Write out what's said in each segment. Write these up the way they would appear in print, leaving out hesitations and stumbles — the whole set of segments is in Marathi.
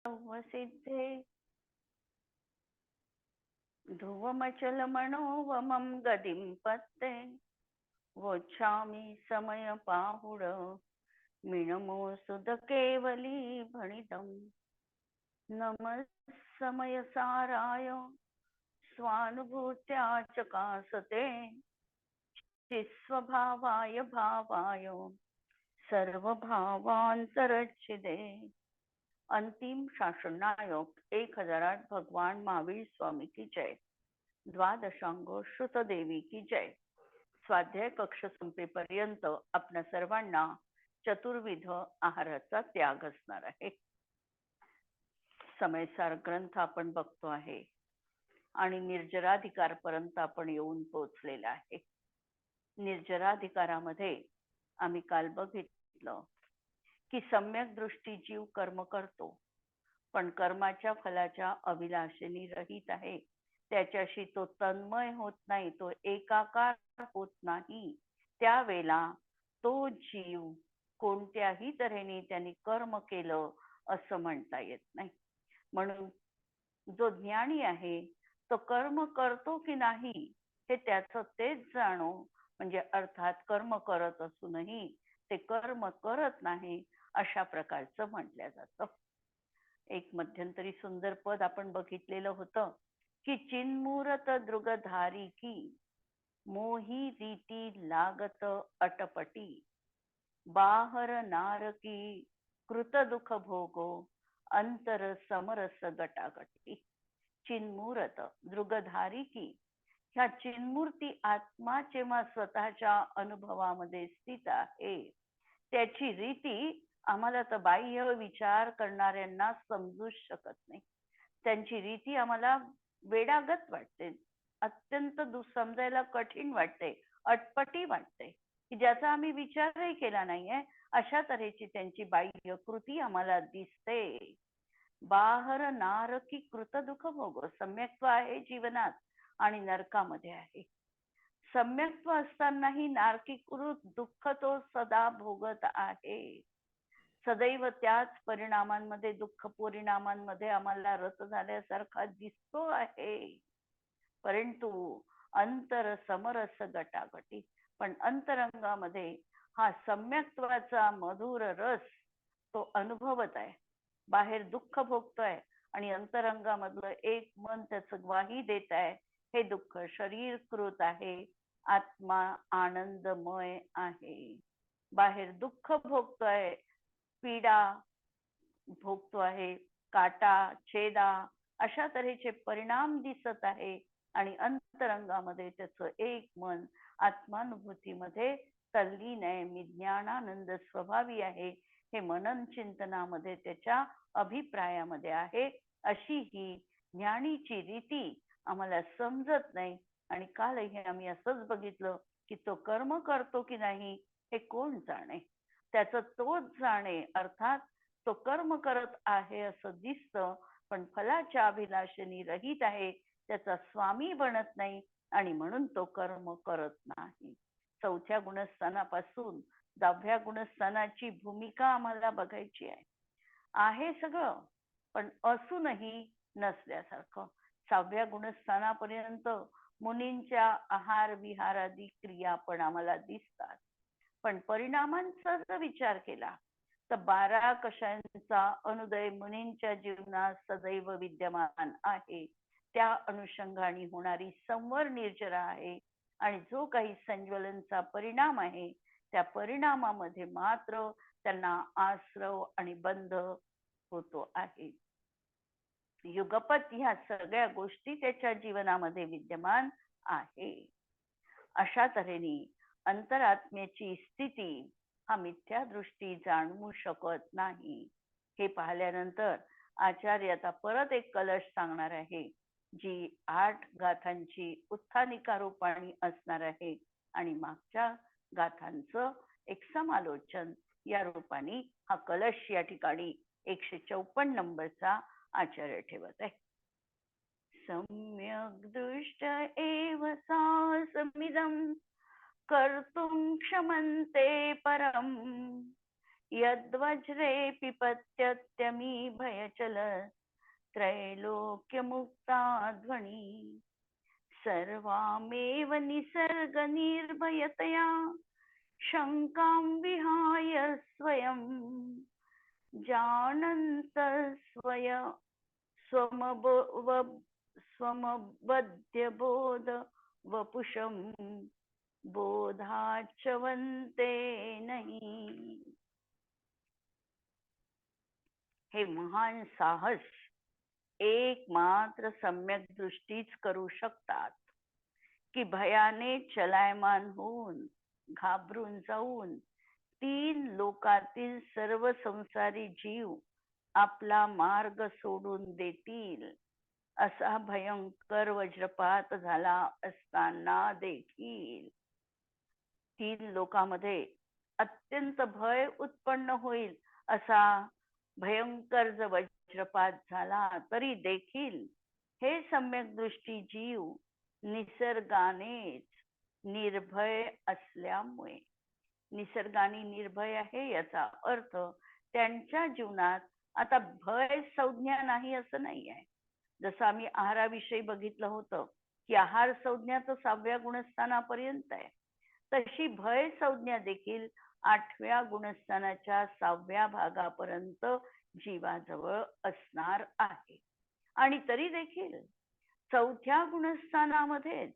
सिद्धे ध्रुवमचल मनोवमं गदिं पत्ते वोच्छामि समय पाहुड मिणमोसुद केवली भणितम् नमः समय साराय स्वानुभूत्या चकासते चिस्वभावाय भावाय सर्वभावांतरच्छिदे। अंतिम शासननायक 1008 भगवान महावीर स्वामी की जय। द्वादशांग श्रुत देवी की जय। स्वाध्याय कक्ष संपेपर्यंत आपल्या सर्वांना चतुर्विध आहाराचा त्याग असणार आहे। समयसार ग्रंथ आपण बघतो आहे आणि निर्जराधिकार पर्यंत आपण येऊन पोहोचलेला आहे। निर्जराधिकारामध्ये आम्ही काल बघितलं की सम्यक दृष्टी जीव कर्म करतो, पण कर्माच्या फलाच्या अभिलाषेने रहित आहे। त्याच्याशी तो तन्मय होत नाही, तो एकाकार होत नाही। त्यावेळेला तो जीव कोणत्याही तऱ्हेने त्यांनी कर्म केलं असं म्हणता येत नाही। म्हणून जो ज्ञानी आहे तो कर्म करतो की नाही हे त्याचं तेच जाणो, म्हणजे अर्थात कर्म करत असूनही ते कर्म करत नाही अशा प्रकारचं म्हटलं जातं। एक मध्यंतरी सुंदर पद आपण बघितलेलं होतं की चिन्मूरत दृगधारी की मोही रीती लागत अटपटी बाहर नारकी कृत दुख भोगो अंतर समरस गटागटी। चिन्मूरत दृगधारी की, ह्या चिन्मूर्ती आत्मा जेव्हा स्वतःच्या अनुभवामध्ये स्थित आहे त्याची रीती आम्हाला तर बाह्य विचार करणाऱ्यांना समजूच शकत नाही। त्यांची रीती आम्हाला वेडागत वाटते, अत्यंत समजायला कठीण वाटते, अटपटी वाटते, की ज्याचा आम्ही विचारही केला नाहीये अशा तऱ्हेची त्यांची बाह्य कृती आम्हाला दिसते। बाहर नारकी कृत दुःख भोग, सम्यक्त्व आहे जीवनात आणि नरकामध्ये आहे। सम्यक्त्व असतानाही नारकीकृत दुःख तो सदा भोगत आहे। सदैव त्याच परिणामांमध्ये, दुःख परिणामांमध्ये आम्हाला रत झाल्यासारखा दिसतो आहे। परंतु अंतर समरस गटागटी, पण अंतरंगामध्ये हा सम्यक्त्वाचा मधुर रस तो अनुभवत आहे। बाहेर दुःख भोगतोय आणि अंतरंगामधलं एक मन त्याचं ग्वाही देत आहे, हे दुःख शरीरकृत आहे, आत्मा आनंदमय आहे। बाहेर दुःख भोगतोय, पीडा भोगतो आहे, काटा छेदा अशा तऱ्हेचे परिणाम दिसत आहे आणि अंतरंगामध्ये त्याचं एक मन आत्मानुभूतीमध्ये तल्लीन आहे, मी ज्ञानानंद स्वभावी आहे हे मनन चिंतनामध्ये त्याच्या अभिप्रायामध्ये आहे। अशी ही ज्ञानीची रीती आम्हाला समजत नाही। आणि कालही आम्ही असंच बघितलं की तो कर्म करतो की नाही हे कोण जाणे, त्याचं तोच जाणे। अर्थात तो कर्म करत आहे असं दिसतं, पण फलाच्या अभिलाषेने रहित आहे, त्याचा स्वामी बनत नाही आणि म्हणून तो कर्म करत नाही। चौथ्या गुणस्थानापासून 10व्या गुणस्थानाची भूमिका आम्हाला बघायची आहे। आहे सगळं पण असूनही नसल्यासारखं। 6व्या गुणस्थानापर्यंत मुनींच्या आहार विहारादी क्रिया पण आम्हाला दिसतात, पण परिणामांचा जर विचार केला तर 12 कषायांचा अनुदय मुनींच्या जीवनात सदैव विद्यमान आहे। त्या अनुषंगाने होणारी संवर निर्जरा आहे आणि जो काही संज्वलनचा परिणाम आहे त्या परिणामामध्ये मात्र त्यांना आश्रव आणि बंध होतो आहे। युगपत ह्या सगळ्या गोष्टी त्याच्या जीवनामध्ये विद्यमान आहे। अशा तऱ्हेने अंतरात्म्याची स्थिती हा मिथ्या दृष्टी जाणवू शकत नाही। हे पाहिल्यानंतर आचार्य आता परत एक कलश सांगणार आहे, जी 8 गाथांची उत्थानिका रूपाने असणार आहे आणि मागच्या गाथांचं एक समालोचन या रूपाने हा कलश या ठिकाणी 154 नंबरचा आचार्य ठेवत आहे। सम्यक दृष्ट एव साहसमिदं कर्तुं क्षमन्ते परम यद्वज्रे पिपत्यत्यमी भयचल त्रैलोक्यमुक्ता ध्वनि सर्वामेव निसर्ग निर्भयतया शङ्कां विहाय स्वयं जानन्त स्वमबध्यबोध वपुषं बोधाचवन्ते नहीं. हे महान साहस एकमात्र सम्यक दृष्टीच करू शकतात की भयाने चलायमान होऊन घाबरून जाऊन 3 लोकातील सर्व संसारी जीव आपला मार्ग सोडून देतील असा भयंकर वज्रपात झाला असताना देखील 3 लोकांमध्ये अत्यंत भय उत्पन्न होईल असा भयंकर जर वज्रपात झाला तरी देखील हे सम्यक दृष्टी जीव निसर्गानेच निर्भय असल्यामुळे, निसर्गाने निर्भय आहे याचा अर्थ त्यांच्या जीवनात आता भय संज्ञा नाही असं नाही आहे. जसं आम्ही आहाराविषयी बघितलं होतं की आहार संज्ञा तर 6व्या गुणस्थानापर्यंत आहे, तशी भय संज्ञा देखील 8व्या गुणस्थानाच्या 6व्या भागापर्यंत जीवाजवळ असणार आहे. आणि तरी देखील 4थ्या गुणस्थानामध्येच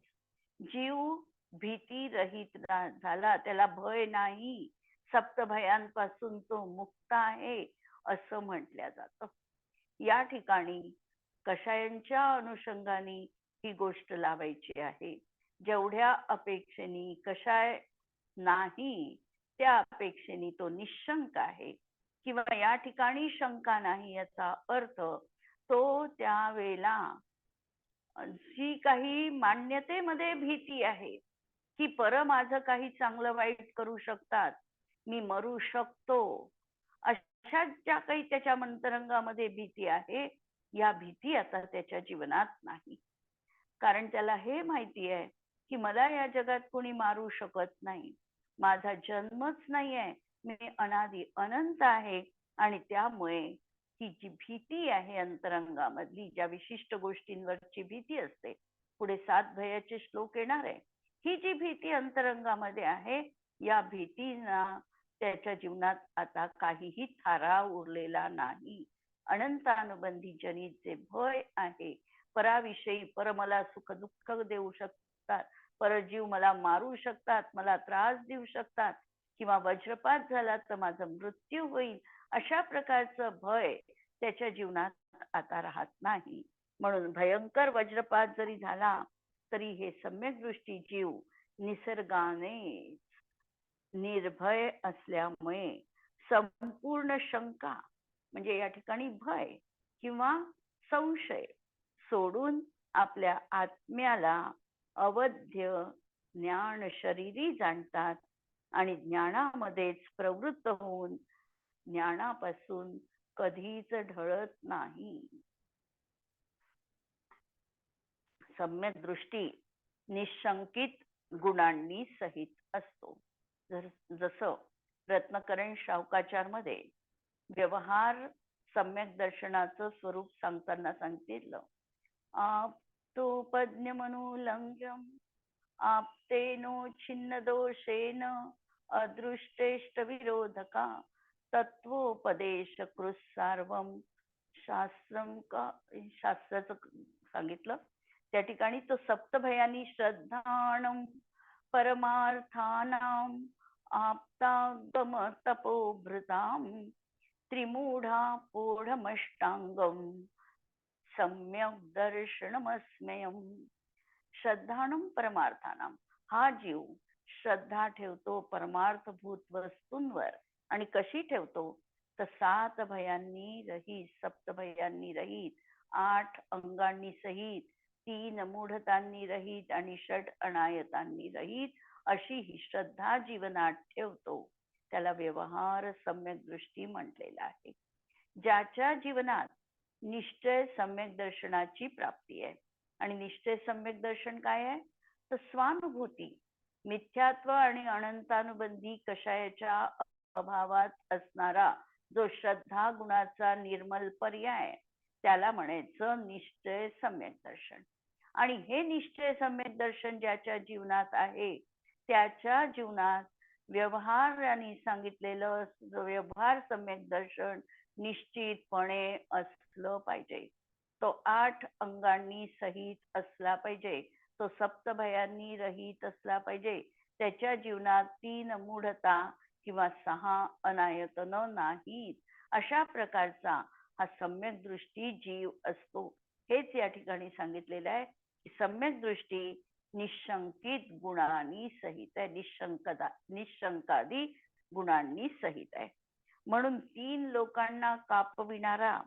जीव भीती रहित झाला, त्याला भय नाही, सप्तभयांपासून तो मुक्त आहे असं म्हटलं जातं. या ठिकाणी कषायांच्या अनुषंगाने ही गोष्ट लावायची आहे. जेवढ्या अपेक्षेने कषाय नाही त्या अपेक्षेने तो निशंक आहे, किंवा या ठिकाणी शंका नाही याचा अर्थ तो त्यावेळेला जी काही मान्यतेमध्ये भीती आहे की पर माझं काही चांगलं वाईट करू शकतात, मी मरू शकतो, अशा ज्या काही त्याच्या अंतरंगामध्ये भीती आहे, या भीती आता त्याच्या जीवनात नाही. कारण त्याला हे माहिती आहे की मला या जगात कोणी मारू शकत नाही, माझा जन्मच नाही आहे, मी अनादि अनंत आहे. आणि त्यामुळे ही जी भीती आहे अंतरंगामधली, ज्या विशिष्ट गोष्टींवरची भीती असते, पुढे 7 भयाचे श्लोक येणार आहे, ही जी भीती अंतरंगामध्ये आहे, या भीतीना त्याच्या जीवनात आता काहीही थारा उरलेला नाही. अनंतानुबंधी जनित जे भय आहे, पराविषयी, पर मला सुख दुःख देऊ शकतात, परजीव मला मारू शकतात, मला त्रास देऊ शकतात, किंवा वज्रपात झाला तर माझा मृत्यू होईल, अशा प्रकारचं भय त्याच्या जीवनात आता राहत नाही. म्हणून भयंकर वज्रपात जरी झाला तरी हे सम्यक दृष्टी जीव निसर्गाने निर्भय असल्यामुळे संपूर्ण शंका म्हणजे या ठिकाणी भय किंवा संशय सोडून आपल्या आत्म्याला अवध्य ज्ञान शरीरी जाणतात आणि ज्ञानामध्येच प्रवृत्त होऊन ज्ञानापासून कधीच ढळत नाही. सम्यक दृष्टी निशंकित गुणांनी सहित असतो. जसं रत्नकरण शाहुकाचार मध्ये व्यवहार सम्यक दर्शनाचं स्वरूप सांगताना सांगितलं, आप्तोपज्ञमनुलंघ्यम आप्तेनो छिन्न दोषेन अदृष्टेष्ट विरोधका तत्वोपदेश कृत सार्वम शास्त्राचं सांगितलं. त्या ठिकाणी तो सप्तभयांनी श्रद्धाणम परमार्थानाम आप्तागम तपोभृताम त्रिमूढा पोढमष्टांगम सम्यक दर्शनमस्मयम. श्रद्धाणम परमार्थानाम, हा जीव श्रद्धा ठेवतो परमार्थभूत वस्तूंवर. आणि कशी ठेवतो तर 7 भयांनी रहित, सप्तभयांनी रहित, 8 अंगांनी सहित, 3 मूढतांनी रहित आणि 6 अनायतांनी रहित अशी ही श्रद्धा जीवनात ठेवतो. त्याला व्यवहार सम्यक दृष्टी म्हटलेला आहे. ज्याच्या जीवनात निश्चय सम्यक दर्शनाची प्राप्ती आहे. आणि निश्चय सम्यक दर्शन काय आहे तर स्वानुभूती, मिथ्यात्व आणि अनंतानुबंधी कषायाच्या स्वभावात असणारा जो श्रद्धा गुणाचा निर्मल पर्याय, त्याला म्हणायचं निश्चय सम्यक दर्शन. आणि हे निश्चय सम्यक दर्शन ज्याच्या जीवनात आहे, त्याच्या जीवनात व्यवहाराने सांगितलेलं व्यवहार सम्यक दर्शन निश्चितपणे असलं पाहिजे. तो 8 अंगांनी सहित असला पाहिजे. तो सप्तभयांनी रहित असला पाहिजे. त्याच्या जीवनात 3 मूढता किंवा 6 अनायतन नाहीत. अशा प्रकारचा हा सम्यक दृष्टी जीव असतो. हेच या ठिकाणी सांगितलेलं आहे की सम्यक दृष्टी निशंकित गुणांनी सहित आहे. निशंकादी गुणांनी सहित आहे. म्हणून 3 लोकांना कापविणारा,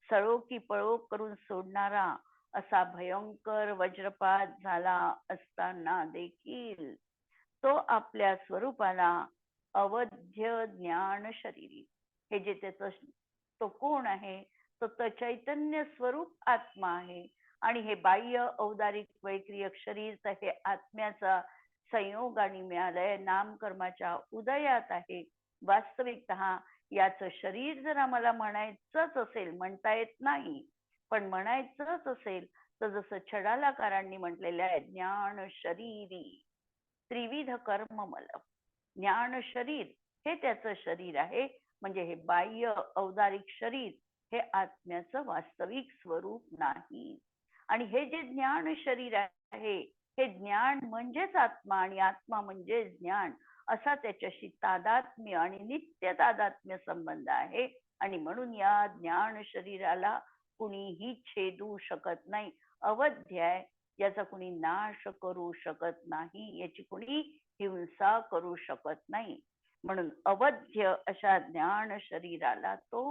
सळो की पळो करून सोडणारा असा भयंकर वज्रपात झाला असताना देखील तो आपल्या स्वरूपाला अवध्य ज्ञान शरीरी, हे जे त्याचं तो कोण आहे, तो चैतन्य स्वरूप आत्मा आहे. आणि हे बाह्य औदारिक वैक्रियक शरीर तर हे आत्म्याचा संयोगाने मिळालंय, नामकर्माच्या उदयात आहे. वास्तविकतः याचं शरीर जर आम्हाला म्हणायचंच असेल, म्हणता येत नाही, पण म्हणायचंच असेल तर जसं छडालाकारांनी म्हटलेलं आहे, ज्ञान शरीरी त्रिविध कर्म मल. ज्ञान शरीर हे त्याचं शरीर आहे. म्हणजे हे बाह्य औदारिक शरीर हे आत्म्याचं वास्तविक स्वरूप नाही. आणि हे जे ज्ञान शरीर आहे, हे ज्ञान म्हणजेच आत्मा आणि आत्मा म्हणजे ज्ञान, असा त्याच्याशी तादात्म्य आणि नित्य तादात्म्य संबंध आहे. आणि म्हणून या ज्ञान शरीराला कुणीही छेदू शकत नाही. अवध्य आहे, याचा कुणी नाश करू शकत नाही, याची कुणी हिंसा करू शकत नाही. म्हणून अवध्य अशा ज्ञान शरीराला तो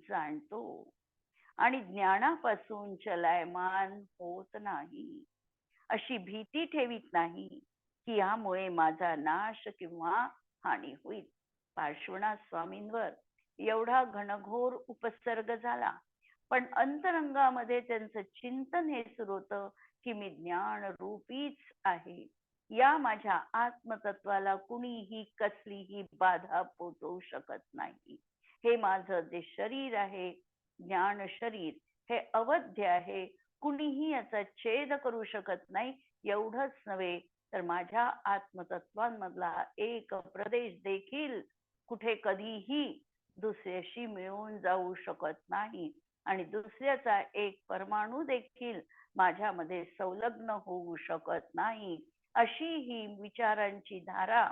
जाणतो आणि ज्ञानापासून चलायमान होत नाही. अशी भीती ठेवीत नाही की यामुळे माझा नाश किंवा हानी होईल. पार्श्वनाथ स्वामींवर एवढा घनघोर उपसर्ग झाला, पण अंतरंगामध्ये त्यांचं चिंतन हे सुरू होतं की मी ज्ञान रूपीच आहे. या माझ्या आत्मतत्वाला कुणीही कसलीही बाधा पोचवू शकत नाही. हे माझं जे शरीर आहे, ज्ञान शरीर, हे अवध्य आहे. कुणीही याचा छेद करू शकत नाही. एवढंच नव्हे तर माझ्या आत्मतत्वांमधला एक प्रदेश देखील कुठे कधीही दुसऱ्याशी मिळून जाऊ शकत नाही. आणि दुसऱ्याचा एक परमाणू देखील माझ्यामध्ये संलग्न होऊ शकत नाही. अशी ही विचारांची धारा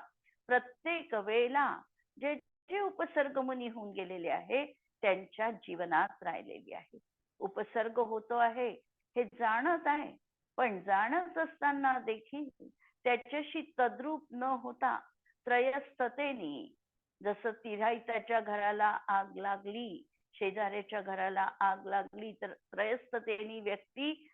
प्रत्येक वेळेला जे जे उपसर्ग मुनी होऊन गेलेले आहे त्यांच्या जीवनात राहिलेली आहे. उपसर्ग होतो आहे हे जाणत आहे, पण जाणत असताना देखील त्याच्याशी तद्रूप न होता त्रयस्थतेने, जसं तिराईताच्या घराला आग लागली, शेजाऱ्याच्या घराला आग लागली, तर त्रयस्थतेने व्यक्ती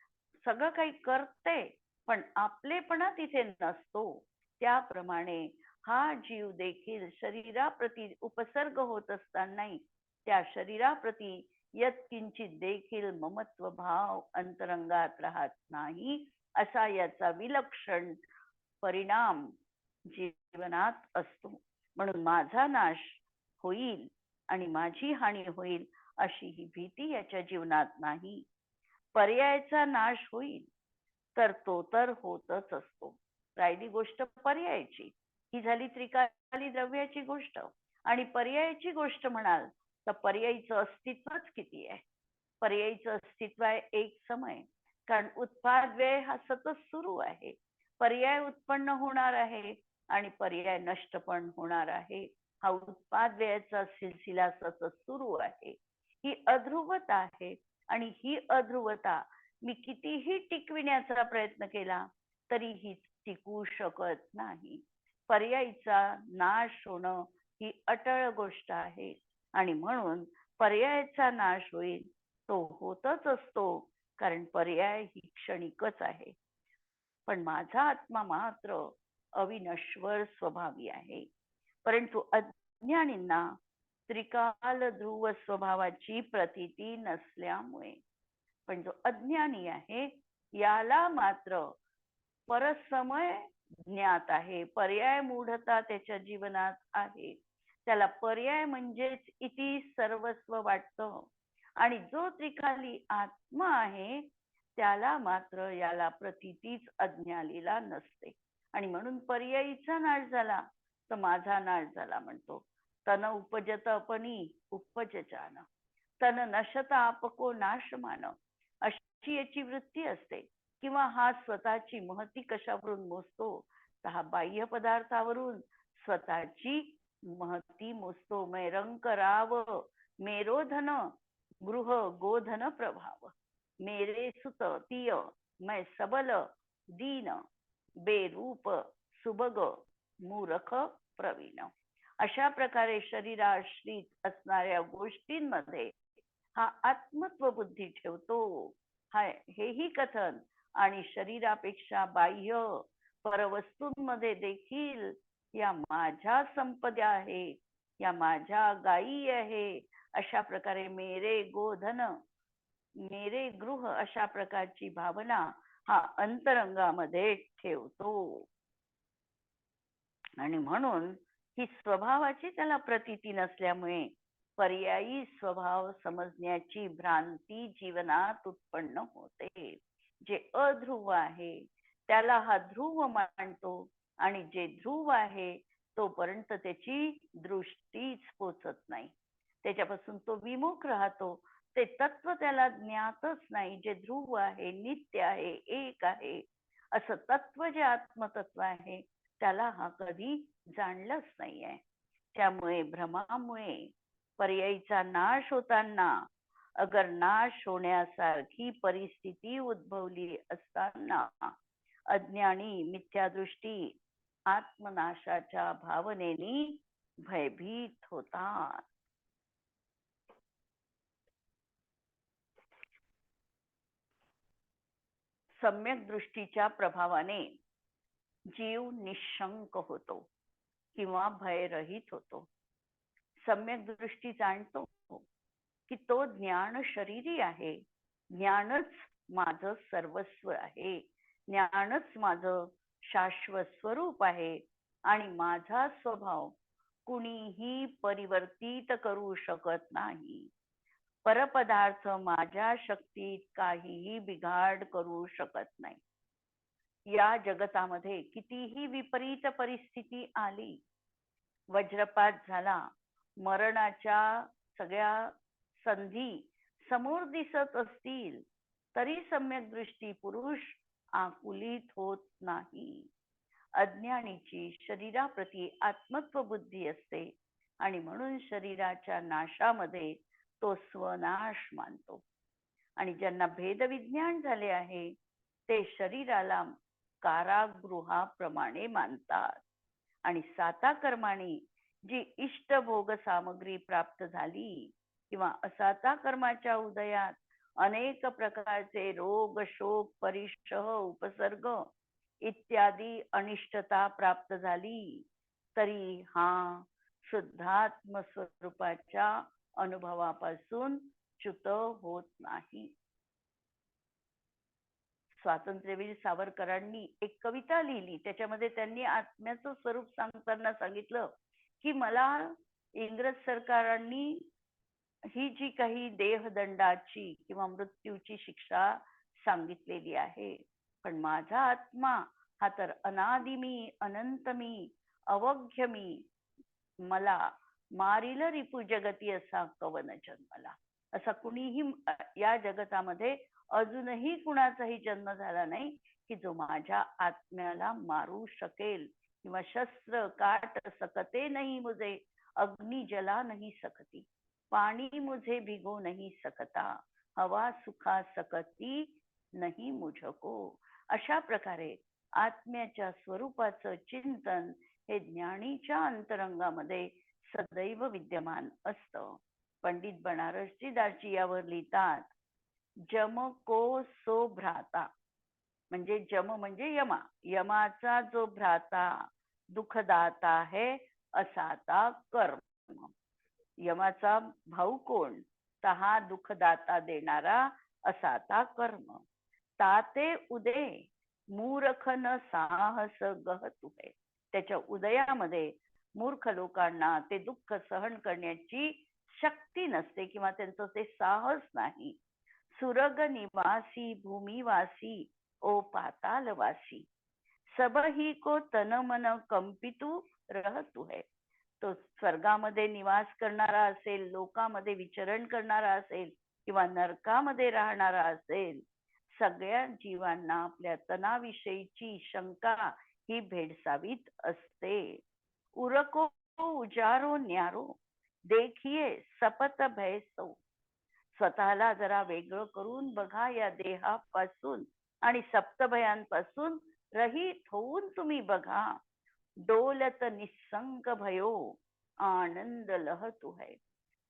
सगळं काही करते पण आपलेपणा तिथे नसतो. त्याप्रमाणे हा जीव देखील शरीराप्रती उपसर्ग होत असतानाही त्या शरीराप्रती यत्किंचित देखील ममत्व भाव अंतरंगात राहत नाही. असा याचा विलक्षण परिणाम जीवनात असतो. म्हणून माझा नाश होईल आणि माझी हानी होईल अशी ही भीती याच्या जीवनात नाही. पर्यायाचा नाश होईल तर तो तर होतच असतो. राहिली गोष्ट पर्यायाची, ही झाली त्रिकाली द्रव्याची गोष्ट. आणि पर्यायाची गोष्ट म्हणाल तर पर्यायीचं अस्तित्वच किती आहे. पर्यायीचं अस्तित्व आहे एक समय, कारण उत्पाद व्यय हा सतत सुरू आहे. पर्याय उत्पन्न होणार आहे आणि पर्याय नष्ट पण होणार आहे. हा उत्पाद व्ययाचा सिलसिला सतत सुरू आहे. ही अध्रुवता आहे आणि ही अध्रुवता मी कितीही टिकविण्याचा प्रयत्न केला तरीही टिकू शकत नाही. पर्यायीचा नाश होणं ही अटळ गोष्ट आहे आणि म्हणून पर्यायाचा नाश होईल तो होतच असतो, कारण पर्याय ही क्षणिकच आहे. पण माझा आत्मा मात्र अविनश्वर स्वभावी आहे. परंतु अज्ञानींना त्रिकाल ध्रुव स्वभावाची प्रतीती नसल्यामुळे, पण जो अज्ञानी आहे याला मात्र परसमय ज्ञात आहे. पर्याय मूढता त्याच्या जीवनात आहे. त्याला पर्याय म्हणजेच इति सर्वस्व वाटतं. आणि जो त्रिकाली आत्मा आहे त्याला मात्र याला प्रतीतीच अज्ञालीला नसते. आणि म्हणून पर्यायीचा नाश झाला तर माझा नाश झाला म्हणतो. तन उपजत अपनी उपजजान, तन नशत आपको नाशमान, अशी याची वृत्ती असते. किंवा हा स्वतःची महती कशावरून मोजतो तर हा बाह्य पदार्थावरून स्वतःची महती मोजतो. मैरंक राव मेरोधन गृह गोधन प्रभाव, मेरे सुत तिय मै सबल दीन, बेरूप सुबग मूरख प्रवीण. अशा प्रकारे शरीराश्रित असणाऱ्या गोष्टींमध्ये हा आत्मत्व बुद्धी ठेवतो. हेही कथन आणि शरीरापेक्षा बाह्य परवस्तूंमध्ये देखील या माझ्या संपदा आहे, या माझ्या गायी आहे, अशा प्रकारे मेरे गोधन मेरे गृह अशा प्रकारची भावना हा अंतरंगामध्ये ठेवतो. आणि म्हणून ही स्वभावाची त्याला प्रतीती नसल्यामुळे पर्यायी स्वभाव समजण्याची भ्रांती जीवनात उत्पन्न होते. जे अध्रुव आहे त्याला हा ध्रुव मानतो आणि जे ध्रुव आहे तोपर्यंत त्याची दृष्टीच पोचत नाही, त्याच्यापासून तो विमुख राहतो. ते तत्व त्याला ज्ञातच नाही. जे ध्रुव आहे, नित्य आहे, एक आहे असं तत्व जे आत्मतत्व आहे त्याला हा कधी जाणलंच नाहीये. त्यामुळे भ्रमामुळे पर्यायीचा नाश होताना अगर नाश होण्यासारखी परिस्थिती उद्भवली असताना अज्ञानी मिथ्यादृष्टी आत्मनाशाच्या भावनेने भयभीत होतात. सम्यक दृष्टीच्या प्रभावाने जीव निशंक होतो किंवा भयरहित होतो. सम्यक दृष्टी जाणतो की तो ज्ञान शरीरी आहे, ज्ञानच माझं सर्वस्व आहे, ज्ञानच माझं शाश्वत स्वरूप आहे आणि माझा स्वभाव कुणीही परिवर्तित करू शकत नाही. परपदार्थ माझ्या शक्तीत काहीही बिघाड करू शकत नाही. या जगतामध्ये कितीही विपरीत परिस्थिती आली, वज्रपात झाला, मरणाच्या सगळ्या संधी समोर दिसत असतील तरी सम्यक दृष्टी पुरुष आकुलित होत नाही. अज्ञानीची शरीराप्रती आत्मत्व बुद्धी असते आणि म्हणून शरीराच्या नाशामध्ये तो स्वनाश मानतो. आणि ज्यांना भेदविज्ञान झाले आहे ते शरीराला कारागृहाप्रमाणे मानतात आणि साता कर्माने जी इष्टभोग सामग्री प्राप्त झाली किंवा असाता कर्माच्या उदयात अनेक प्रकारचे रोग, शोक, परिशह, उपसर्ग इत्यादी अनिष्टता प्राप्त झाली तरी हा शुद्धात्म स्वरूपाच्या अनुभवापासून च्युत होत नाही. स्वातंत्र्यवीर सावरकरांनी एक कविता लिहिली, त्याच्यामध्ये त्यांनी आत्म्याचं स्वरूप सांगताना सांगितलं की मला इंग्रज सरकारांनी ही जी काही देहदंडाची किंवा मृत्यूची शिक्षा सांगितलेली आहे, पण माझा आत्मा हा तर अनादि मी, अनंत मी, अवघ्य मी, मला मारिल रिपू जगती असा कवन जन्मला. असा कुणीही या जगतामध्ये अजूनही कुणाचाही जन्म झाला नाही की जो माझ्या आत्म्याला मारू शकेल. किंवा शस्त्र काट सकते नहीं मुझे, अग्नि जला नहीं सकती, पाणी मुझे भिगो नहीं सकता, हवा सुखा सकती नहीं मुझको. अशा प्रकारे आत्म्याच्या स्वरूपाचं चिंतन हे ज्ञानीच्या अंतरंगामध्ये सदैव विद्यमान असतं. पंडित बनारसजी दासजी यावर लिहितात, जम को सो भ्राता, म्हणजे जम म्हणजे यमा, यमाचा जो भ्राता दुःखदाता है असाता कर्म. यमाचा भाऊ कोण तर हा दुःखदाता देणारा असाता कर्म. ताते उदे मूर्ख न साहस गह तुहे, त्याच्या उदयामध्ये मूर्ख लोकांना ते दुःख सहन करण्याची शक्ती नसते किंवा त्यांचं ते साहस नाही. सुरग निवासी भूमिवासी ओ पातालवासी, सब ही को तन मन कंपितू रहतू है. तो स्वर्गामध्ये निवास करणारा असेल, लोकामध्ये विचरण करणारा असेल किंवा नरकामध्ये राहणारा असेल, सगळ्या जीवांना आपल्या तनाविषयीची शंका ही भेडसावीत असते. उरको उजारो न्यारो, देखिये सपत भय सो. स्वतःला जरा वेगळं करून बघा या देहापासून आणि सप्तभयांपासून रहित होऊन तुम्ही बघा. डोलत निसंग भयो, आनंद लहतू है.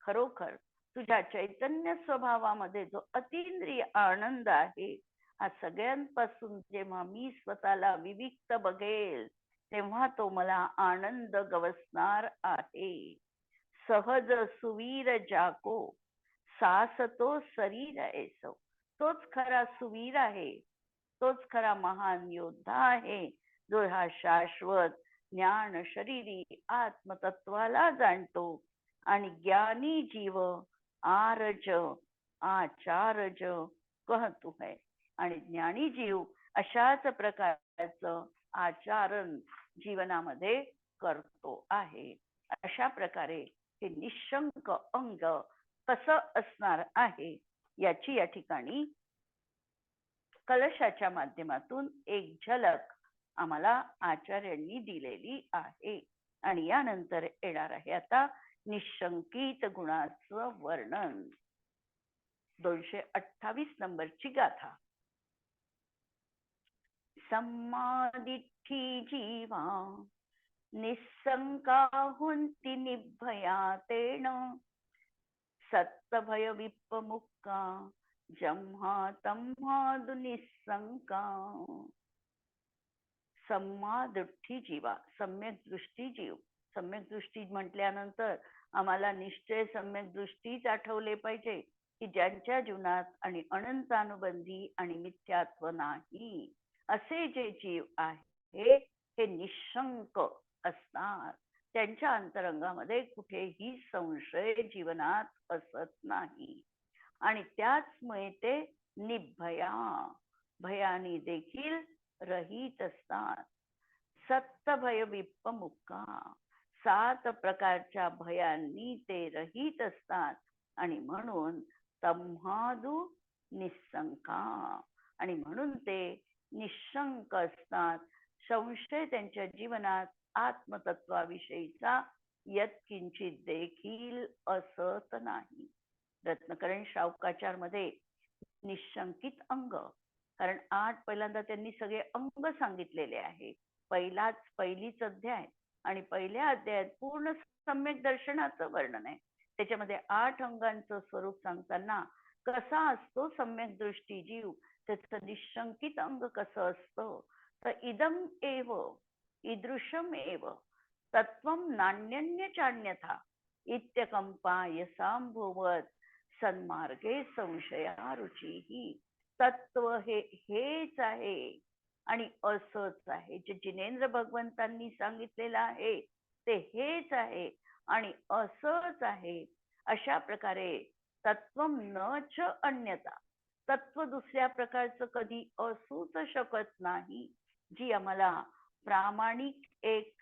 खरोखर तुझ्या चैतन्य स्वभावामध्ये जो अतींद्रिय आनंद आहे, हा सगळ्यांपासून जेव्हा मी स्वतःला विविक्त बघेल तेव्हा तो मला आनंद गवसणार आहे. सहज सुवीर जाको, सास तो शरीर ऐसो. तोच खरा सुवीर आहे, तोच खरा महान योद्धा आहे, जो हा शाश्वत ज्ञान शरीरी आत्मतत्वाला जाणतो. आणि ज्ञानी जीव आरज आचारज कहतू है. आणि ज्ञानी जीव अशाच प्रकारचं आचरण जीवनामध्ये करतो आहे. अशा प्रकारे हे निशंक अंग कसं असणार आहे याची या ठिकाणी कलशाच्या माध्यमातून एक झलक आम्हाला आचार्यांनी दिलेली आहे. आणि यानंतर येणार आहे आता निशंकित गुणाचं वर्णन. 228 नंबरची गाथा. सम्मादिठी जीवा निसंका हुंती निभया तेन, सत्तभय विपमुक्का जम्हा तम्हादु निसंका. सम्मादृष्टी जीवा, सम्यक दृष्टी जीव. सम्यक दृष्टी म्हटल्यानंतर आम्हाला निश्चय सम्यक दृष्टीच आठवले पाहिजे की ज्यांच्या जीवनात आणि अनंतानुबंधी आणि मिथ्यात्व नाही असे जे जीव आहे हे निशंक असतात. त्यांच्या अंतरंगामध्ये कुठेही संशय जीवनात असत नाही आणि त्याचमुळे ते निभया, भयानी देखील रहित असतात. सत्तभय विपमुक्का, 7 प्रकारच्या भयांनी ते रहित असतात. आणि म्हणून तम्हादु निसंका, आणि म्हणून ते निशंक असतात. संशय त्यांच्या जीवनात आत्मतत्वाविषयीचा यत्किंचित देखील असत नाही. रत्नकरण शावकाचार मध्ये निशंकित अंग, कारण 8 पहिल्यांदा त्यांनी सगळे अंग सांगितलेले आहे. पहिलीच अध्याय आणि पहिल्या अध्यायात पूर्ण सम्यक दर्शनाचं वर्णन आहे. त्याच्यामध्ये 8 अंगांचं स्वरूप सांगताना कसा असतो सम्यक दृष्टी जीव, त्याचं निशंकित अंग कसं असतं तर इदम एव ईदृशम एव तत्वम नान्यन्य चान्यथा इत्यकंपाय सांभुवत सन्मार्गे संशया रुचीही. तत्व हेच आहे आणि असंच आहे. जे जिनेंद्र भगवंतांनी सांगितलेलं आहे ते हेच आहे आणि असंच आहे. अशा प्रकारे तत्वम न च अन्यथा, तत्व दुसऱ्या प्रकारचं कधी असूच शकत नाही. जी आम्हाला प्रामाणिक एक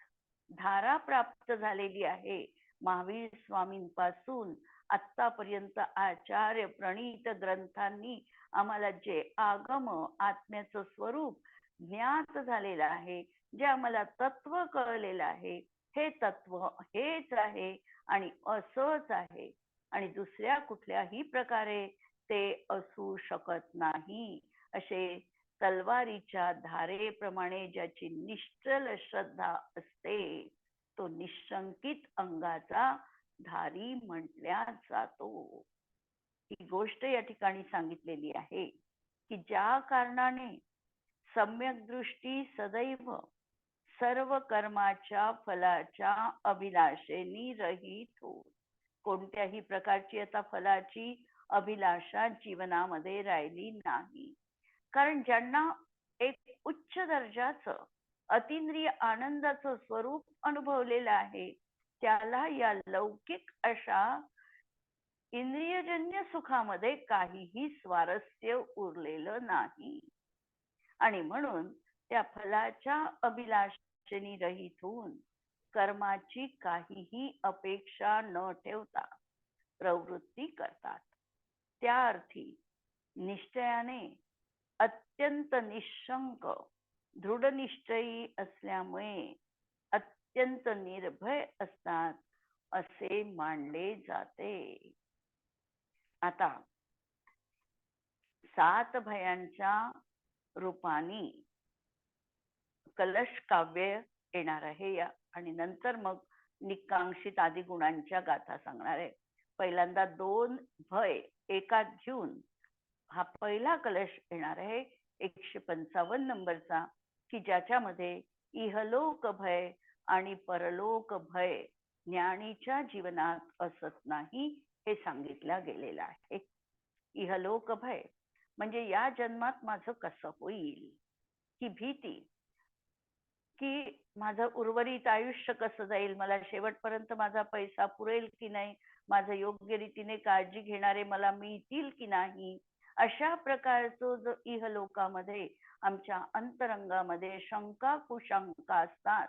धारा प्राप्त झालेली आहे महावीर स्वामींपासून आतापर्यंत आचार्य प्रणीत ग्रंथांनी आम्हाला जे आगम आत्म्याचं स्वरूप ज्ञात झालेलं आहे, जे आम्हाला तत्व कळलेलं आहे, हे तत्व हेच आहे आणि असंच आहे आणि दुसऱ्या कुठल्याही प्रकारे ते असू शकत नाही. असे तलवारीच्या धारेप्रमाणे ज्याची निश्चल श्रद्धा असते तो निशंकित अंगाचा धारी म्हटल्या जातो. ही गोष्ट या ठिकाणी सांगितलेली आहे की ज्या कारणाने सम्यक दृष्टी सदैव सर्व कर्माच्या फलाच्या अभिलाषेनी रहित हो. कोणत्याही प्रकारची आता फलाची अभिलाषा जीवनामध्ये राहिली नाही. कारण ज्यांना एक उच्च दर्जाचं अतिंद्रिय आनंदाचं स्वरूप अनुभवलेलं आहे, त्याला या लौकिक अशा इंद्रियजन्य सुखामध्ये काहीही स्वारस्य उरलेलं नाही. आणि म्हणून त्या फलाच्या अभिलाषेने रहित होऊन कर्माची काहीही अपेक्षा न ठेवता प्रवृत्ती करतात. त्या अर्थी निश्चयाने अत्यंत निशंक दृढनिश्चयी असल्यामुळे अत्यंत निर्भय असतात असे मानले जाते. आता 7 भयांच्या रूपाने कलश काव्य येणार आहे या, आणि नंतर मग निकांक्षित आदी गुणांच्या गाथा सांगणार आहे. पहिल्यांदा 2 भय एकात घेऊन हा पहिला कलश येणार आहे 155 नंबरचा, की ज्याच्यामध्ये इहलोक भय आणि परलोक भय ज्ञानीच्या जीवनात असत नाही हे सांगितलं गेलेलं आहे. इहलोक भय म्हणजे या जन्मात माझं कसं होईल ही भीती, की माझं उर्वरित आयुष्य कसं जाईल, मला शेवटपर्यंत माझा पैसा पुरेल की नाही, माझं योग्य रीतीने काळजी घेणारे मला मिळतील की नाही, अशा प्रकारचं जो इहलोकामध्ये आमच्या अंतरंगामध्ये शंका कुशंका असतात,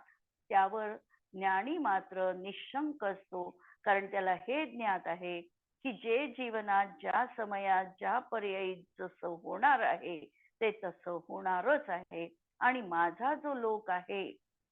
त्यावर ज्ञानी मात्र निशंक असतो. कारण त्याला हे ज्ञात आहे की जे जीवनात ज्या समयात ज्या पर्यायी जसं होणार आहे ते तसं होणारच आहे. आणि माझा जो लोक आहे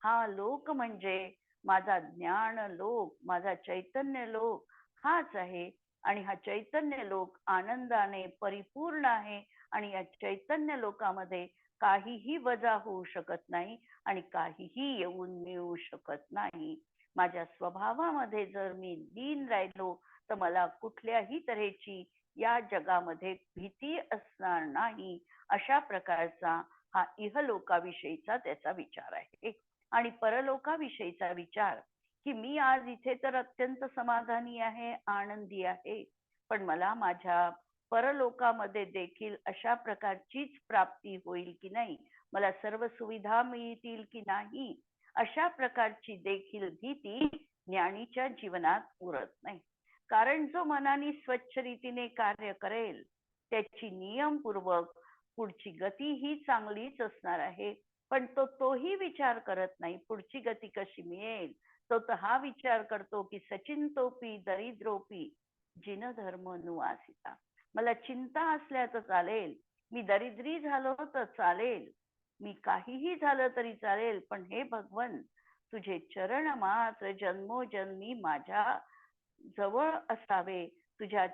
हा लोक म्हणजे माझा ज्ञान लोक, माझा चैतन्य लोक हाच आहे. आणि हा चैतन्य लोक आनंदाने परिपूर्ण आहे. आणि या चैतन्य लोकामध्ये काहीही वजा होऊ शकत नाही आणि काहीही येऊन मिळू शकत नाही. माझ्या स्वभावामध्ये जर मी लीन राहिलो तर मला कुठल्याही तऱ्हेची या जगामध्ये भीती असणार नाही. अशा प्रकारचा हा इहलोकाविषयीचा त्याचा विचार आहे. आणि परलोकाविषयीचा विचार की मी आज इथे तर अत्यंत समाधानी आहे, आनंदी आहे, पण मला माझ्या परलोकामध्ये देखील अशा प्रकारचीच प्राप्ती होईल की नाही, मला सर्व सुविधा मिळतील की नाही, अशा प्रकारची देखील भीती ज्ञानीच्या जीवनात उरत नाही. कारण जो मनाने स्वच्छ रीतीने कार्य करेल त्याची नियमपूर्वक पुढची गती ही चांगलीच असणार आहे. पण तोही विचार करत नाही पुढची गती कशी मिळेल. तो तर हा विचार करतो की सचिंतोपी दरिद्रोपी जिन धर्म नुवासिता. मला चिंता असल्या तर चालेल, मी दरिद्री झालो तर चालेल, मी काहीही झालं तरी चालेल, पण हे भगवन तुझे चरण मात्र जन्मोजन्मी माझ्या जवळ असावे, तुझ्या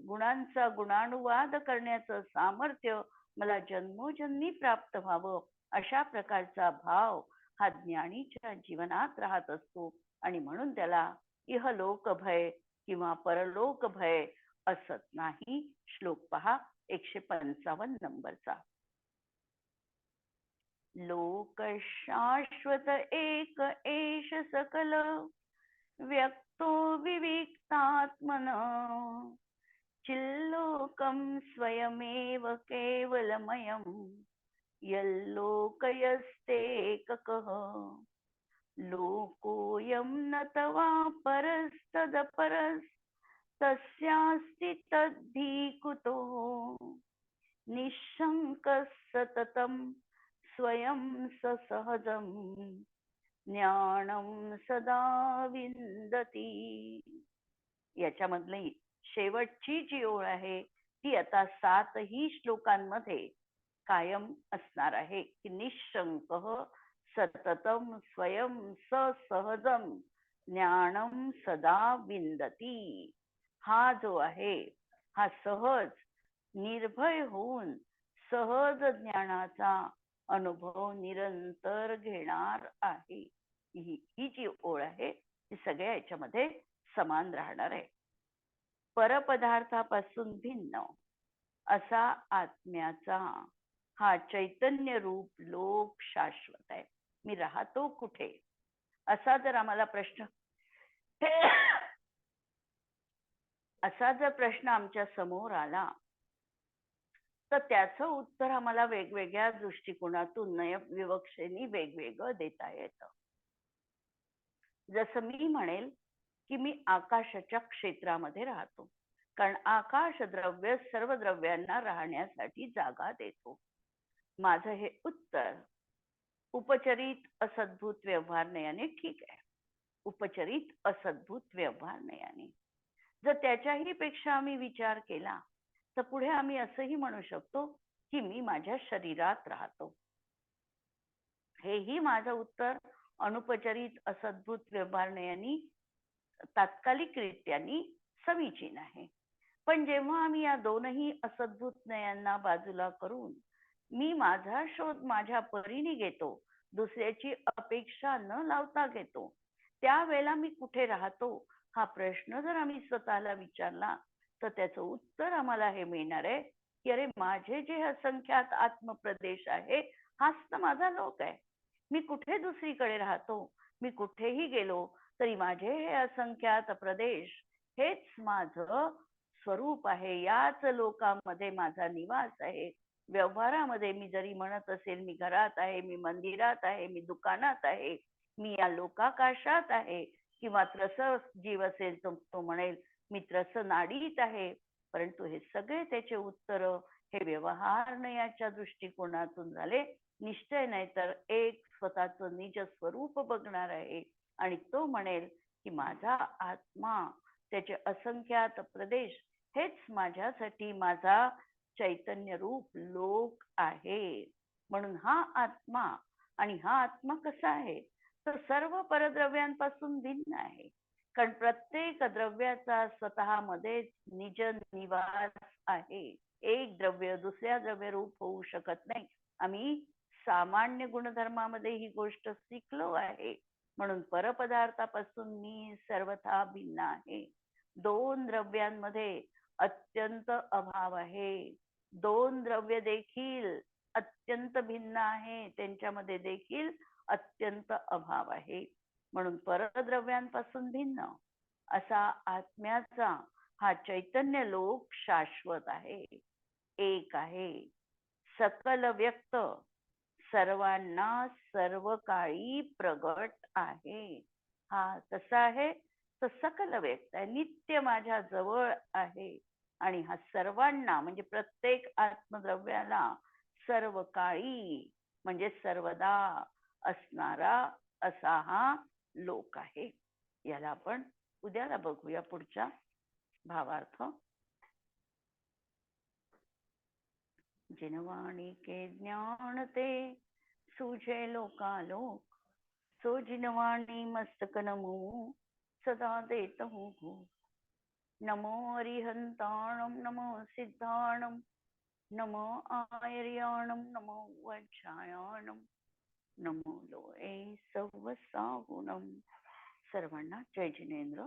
गुणांचा गुणानुवाद करण्याचं सामर्थ्य मला जन्मोजन्मी प्राप्त व्हावं, अशा प्रकारचा भाव हा ज्ञानीच्या जीवनात राहत असतो. आणि म्हणून त्याला इहलोक भय किंवा परलोक भय असत नाही. श्लोक पहा 155 नंबरचा. लोक शाश्वत एक एष सकल व्यक्तो विविक्तात्मन चिल्लोकं स्वयमेव केवलमयं यल्लोकयस्तेककः लोकोऽयं न तवा परस्तदपरस्तस्यास्ति तद्धि कुतो निःशङ्कः सततं स्वयं ससहजं ज्ञानं सदा विन्दति. याच्यामधली शेवटची जी ओळ आहे ती आता 7ही श्लोकांमध्ये कायम असणार आहे की निशंक सततम स्वयं सहजम ज्ञानम सदा विंदती. हा जो आहे हा सहज निर्भय होऊन सहज ज्ञानाचा अनुभव निरंतर घेणार आहे. ही जी ओळ आहे ती सगळ्या याच्यामध्ये समान राहणार आहे. परपदार्थापासून भिन्न असा आत्म्याचा हा चैतन्य रूप लोक शाश्वत आहे. मी राहतो कुठे असा जर आम्हाला प्रश्न असा जर प्रश्न आमच्या समोर आला तर त्याचं उत्तर आम्हाला वेगवेगळ्या दृष्टिकोनातून नयविवक्षेने वेगवेगळं देता येतं. जसं मी म्हणेल की मी आकाशाच्या क्षेत्रामध्ये राहतो, कारण आकाश द्रव्य सर्व द्रव्यांना राहण्यासाठी जागा देतो. माझं हे उत्तर उपचरित असद्भूत व्यवहार नयाने ठीक आहे. उपचरित असद्भूत व्यवहार नयाने जर त्याच्याही पेक्षा आम्ही विचार केला तर पुढे आम्ही असंही म्हणू शकतो की मी माझ्या शरीरात राहतो. हेही माझं उत्तर अनुपचरित असद्भूत व्यवहार नयाने तात्कालिकरित्याने समीचीन आहे. पण जेव्हा आम्ही या दोनही असद्भूत नयांना बाजूला करून मी माझा शोध माझ्या परीने घेतो, दुसऱ्याची अपेक्षा न लावता घेतो, त्यावेळेला मी कुठे राहतो हा प्रश्न जर आम्ही स्वतःला विचारला तर त्याचं उत्तर आम्हाला हे मिळणार आहे की अरे माझे जे असंख्यात आत्मप्रदेश आहे हाच तर माझा लोक आहे. मी कुठे दुसरीकडे राहतो, मी कुठेही गेलो तरी माझे हे असंख्यात प्रदेश हेच माझं स्वरूप आहे. याच लोकांमध्ये माझा निवास आहे. व्यवहारामध्ये मी जरी म्हणत असेल मी घरात आहे, मी मंदिरात आहे, मी दुकानात आहे, मी या लोकाकाशात आहे, किंवा त्रस जीव असेल तो म्हणेल मी त्रस नाडीत आहे. परंतु हे सगळे त्याचे उत्तर हे व्यवहार नयाच्या दृष्टिकोनातून झाले. निश्चय नाही तर एक स्वतःचं निज स्वरूप बघणार आहे आणि तो म्हणेल की माझा आत्मा त्याचे असंख्यात प्रदेश हेच माझ्यासाठी माझा चैतन्य रूप लोक आहे. म्हणून हा आत्मा आणि हा आत्मा कसा आहे तर सर्व परद्रव्यांपासून भिन्न आहे. कारण प्रत्येक द्रव्याचा स्वतःमध्ये निज निवास आहे. एक द्रव्य दुसऱ्या द्रव्य रूप होऊ शकत नाही. आम्ही सामान्य गुणधर्मामध्ये ही गोष्ट शिकलो आहे. म्हणून परपदार्थापासून मी सर्वथा भिन्न आहे. दोन द्रव्यांमध्ये अत्यंत अभाव आहे. दोन द्रव्य देखील अत्यंत भिन्न आहे, त्यांच्यामध्ये देखील अत्यंत अभाव आहे. म्हणून परद्रव्यांपासून भिन्न असा आत्म्याचा हा चैतन्य लोक शाश्वत आहे, एक आहे, सकल व्यक्त, सर्वांना सर्व काळी प्रगट आहे. हा कसा आहे तर सकल व्यक्त आहे, नित्य माझ्या जवळ आहे आणि हा सर्वांना म्हणजे प्रत्येक आत्मद्रव्याला सर्व काळी म्हणजे सर्वदा असणारा असा हा लोक आहे. याला आपण उद्याला बघूया पुढचा भावार्थ. जिनवाणी के ज्ञान ते सूझे लोकालोक, सो जिनवाणी मस्तक नमो सदा देत हूँ. नमो अरिहंताणम नमो सिद्धाणम नमो आयर्याणम नमो वज्रायाणम नमो लोये सव्वसाहुणम. सर्वांना जय जिनेंद्र.